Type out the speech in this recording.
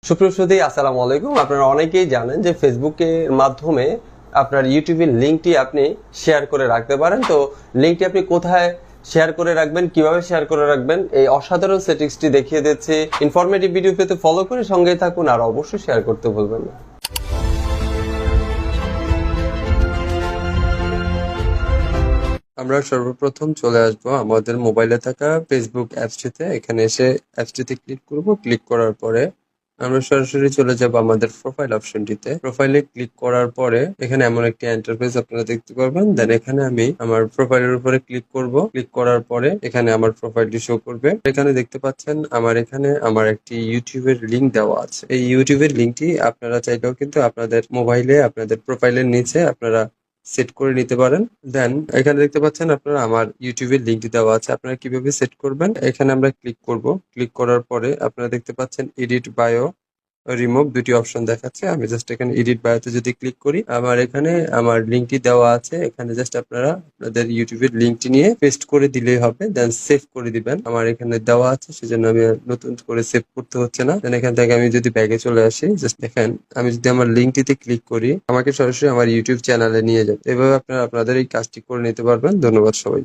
সুপ্রিয় সুধী, আসসালামু আলাইকুম। আপনারা অনেকেই জানেন যে ফেসবুকের মাধ্যমে আপনার ইউটিউবের লিঙ্কটি আপনি শেয়ার করে রাখতে পারেন। তো লিঙ্কটি আপনি কোথায় শেয়ার করে রাখবেন, কিভাবে শেয়ার করে রাখবেন, এই অসাধারণ সেটিংসটি দেখিয়ে দিচ্ছি। ইনফরমেটিভ ভিডিও পেতে ফলো করে সঙ্গেই থাকুন, আর অবশ্যই শেয়ার করতে ভুলবেন না। আমরা সর্বপ্রথম চলে আসব আমাদের মোবাইলে থাকা ফেসবুক অ্যাপসটিতে। এখানে এসে অ্যাপসটিতে ক্লিক করব। ক্লিক করার পরে আমরা সরাসরি চলে যাব আমাদের প্রোফাইল অপশনটিতে। প্রোফাইলে ক্লিক করার পরে এখানে এমন একটি ইন্টারফেস আপনারা দেখতে পারবেন। দেন এখানে আমি আমার প্রোফাইলের উপরে ক্লিক করব। ক্লিক করার পরে এখানে আমার প্রোফাইলটি শো করবে। এখানে দেখতে পাচ্ছেন এখানে আমার একটি ইউটিউবের লিংক দেওয়া আছে। এই ইউটিউবের লিংকটি আপনারা চাইলেও কিন্তু আপনাদের মোবাইলে আপনাদের প্রোফাইলের নিচে আপনারা সেট করে নিতে পারেন। দেন এখানে দেখতে পাচ্ছেন আপনারা আমার ইউটিউবের লিঙ্কটি দেওয়া আছে। আপনারা কিভাবে সেট করবেন, এখানে আমরা ক্লিক করব। ক্লিক করার পরে আপনারা দেখতে পাচ্ছেন এডিট বায়ো, রিমুভ দুটি অপশন দেখাচ্ছে। আমি জাস্ট এখানে এডিট বায়োতে যদি ক্লিক করি, এখানে আমার লিঙ্কটি দেওয়া আছে। এখানে জাস্ট আপনারা আপনাদের ইউটিউবের লিঙ্কটি নিয়ে পেস্ট করে দিলেই হবে। দেন সেভ করে দিবেন। আমার এখানে দেওয়া আছে, সেজন্য আমি আর নতুন করে সেভ করতে হচ্ছে না। দেন এখান থেকে আমি যদি ব্যাগে চলে আসি, জাস্ট দেখেন আমি যদি আমার লিঙ্কটিতে ক্লিক করি, আমাকে সরাসরি আমার ইউটিউব চ্যানেলে নিয়ে যাবে। এভাবে আপনারা আপনাদের এই কাজটি করে নিতে পারবেন। ধন্যবাদ সবাই।